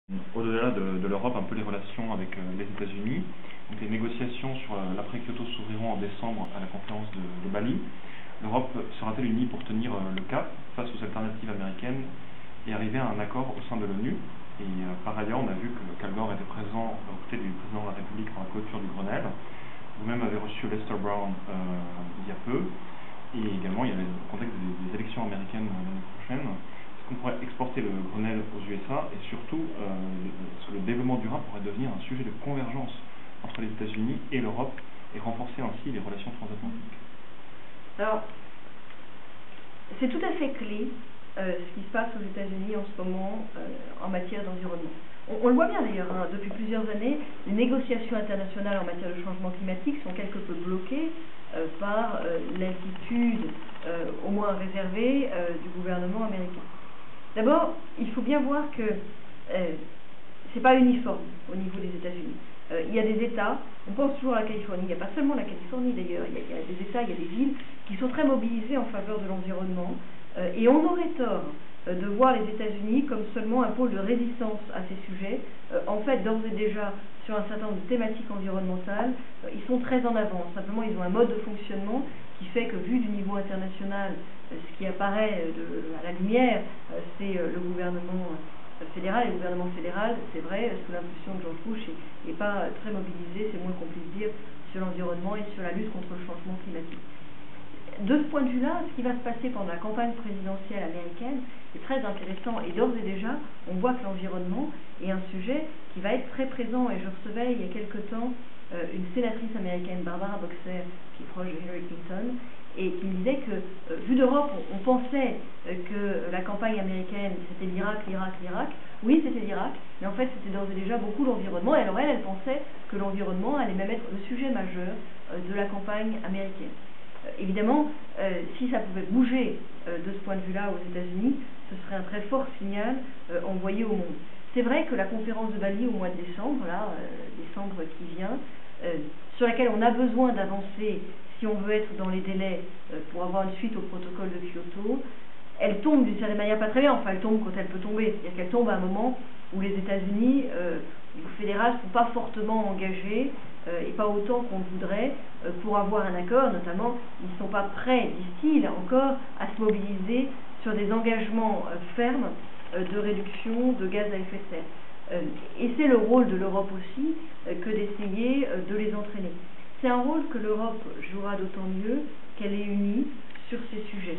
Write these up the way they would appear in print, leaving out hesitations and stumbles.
Au-delà de l'Europe, un peu les relations avec les États-Unis. Donc les négociations sur l'après-Kyoto s'ouvriront en décembre à la conférence de Bali. L'Europe sera-t-elle unie pour tenir le cap face aux alternatives américaines et arriver à un accord au sein de l'ONU? Et par ailleurs, on a vu que Al Gore était présent aux côtés du président de la République pour la clôture du Grenelle. Vous-même avez reçu Lester Brown il y a peu. Et également, il y a le contexte des élections américaines l'année prochaine. Est-ce qu'on pourrait exporter le Grenelle aux USA? Et surtout, est-ce que le développement durable pourrait devenir un sujet de convergence entre les États-Unis et l'Europe et renforcer ainsi les relations transatlantiques? Alors, c'est tout à fait clé ce qui se passe aux États-Unis en ce moment en matière d'environnement. On le voit bien d'ailleurs, hein, depuis plusieurs années, les négociations internationales en matière de changement climatique sont quelque peu bloquées par l'attitude au moins réservée du gouvernement américain. D'abord, il faut bien voir que c'est pas uniforme au niveau des États-Unis. Il y a des États, on pense toujours à la Californie, il n'y a pas seulement la Californie d'ailleurs, il y a des États, il y a des villes qui sont très mobilisés en faveur de l'environnement, et on aurait tort de voir les États-Unis comme seulement un pôle de résistance à ces sujets. En fait, d'ores et déjà, sur un certain nombre de thématiques environnementales, ils sont très en avance. Simplement, ils ont un mode de fonctionnement qui fait que, vu du niveau international, ce qui apparaît à la lumière, c'est le gouvernement fédéral. Et le gouvernement fédéral, c'est vrai, sous l'impulsion de George Bush, n'est pas très mobilisé, c'est moins qu'on puisse dire, sur l'environnement et sur la lutte contre le changement climatique. De ce point de vue-là, ce qui va se passer pendant la campagne présidentielle américaine est très intéressant, et d'ores et déjà, on voit que l'environnement est un sujet qui va être très présent. Et je recevais il y a quelque temps une sénatrice américaine, Barbara Boxer, qui est proche de Hillary Clinton, et qui me disait que, vu d'Europe, on pensait que la campagne américaine, c'était l'Irak. Oui, c'était l'Irak, mais en fait, c'était d'ores et déjà beaucoup l'environnement. Et alors, elle pensait que l'environnement allait même être le sujet majeur de la campagne américaine. Évidemment, si ça pouvait bouger de ce point de vue-là aux États-Unis, ce serait un très fort signal envoyé au monde. C'est vrai que la conférence de Bali au mois de décembre, décembre qui vient, sur laquelle on a besoin d'avancer si on veut être dans les délais pour avoir une suite au protocole de Kyoto, elle tombe d'une certaine manière pas très bien. Enfin, elle tombe quand elle peut tomber. C'est-à-dire qu'elle tombe à un moment où les États-Unis, au niveau fédéral, ne sont pas fortement engagés et pas autant qu'on le voudrait pour avoir un accord. Notamment, ils ne sont pas prêts, disent-ils, encore à se mobiliser sur des engagements fermes de réduction de gaz à effet de serre. Et c'est le rôle de l'Europe aussi que d'essayer de les entraîner. C'est un rôle que l'Europe jouera d'autant mieux qu'elle est unie sur ces sujets.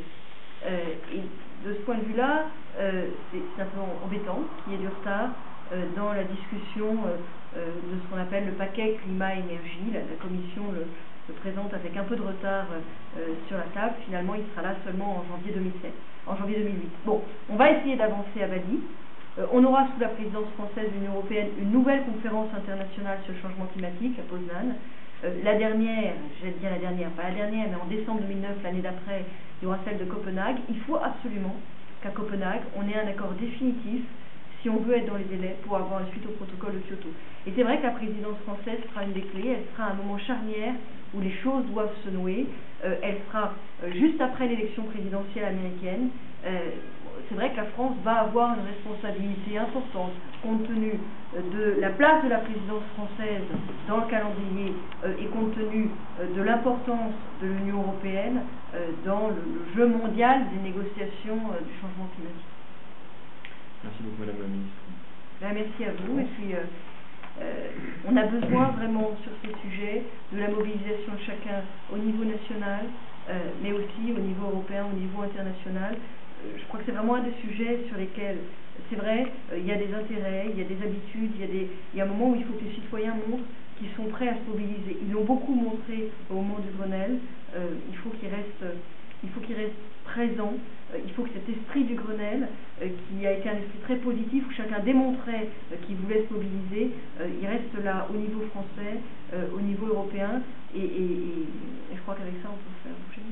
Et de ce point de vue-là, c'est simplement embêtant qu'il y ait du retard dans la discussion de ce qu'on appelle le paquet climat-énergie. La Commission le présente avec un peu de retard sur la table. Finalement, il sera là seulement en janvier 2008. Bon, on va essayer d'avancer à Bali. On aura sous la présidence française de l'Union européenne une nouvelle conférence internationale sur le changement climatique à Poznan. La dernière, j'allais dire la dernière, pas la dernière, mais en décembre 2009, l'année d'après, il y aura celle de Copenhague. Il faut absolument qu'à Copenhague, on ait un accord définitif si on veut être dans les délais pour avoir une suite au protocole de Kyoto. Et c'est vrai que la présidence française sera une des clés. Elle sera un moment charnière où les choses doivent se nouer. Elle sera juste après l'élection présidentielle américaine. C'est vrai que la France va avoir une responsabilité importante compte tenu de la place de la présidence française dans le calendrier et compte tenu de l'importance de l'Union européenne dans le jeu mondial des négociations du changement climatique. Merci beaucoup, Madame la Ministre. Merci à vous. Et puis, on a besoin vraiment sur ces sujets de la mobilisation de chacun au niveau national, mais aussi au niveau européen, au niveau international. Je crois que c'est vraiment un des sujets sur lesquels, c'est vrai, il y a des intérêts, il y a des habitudes, il y a un moment où il faut que les citoyens montrent qu'ils sont prêts à se mobiliser. Ils l'ont beaucoup montré au moment du Grenelle. Il faut qu'ils restent présents. Il faut que cet esprit du Grenelle, qui a été un esprit très positif, où chacun démontrait qu'il voulait se mobiliser, il reste là au niveau français, au niveau européen, et je crois qu'avec ça, on peut faire bouger.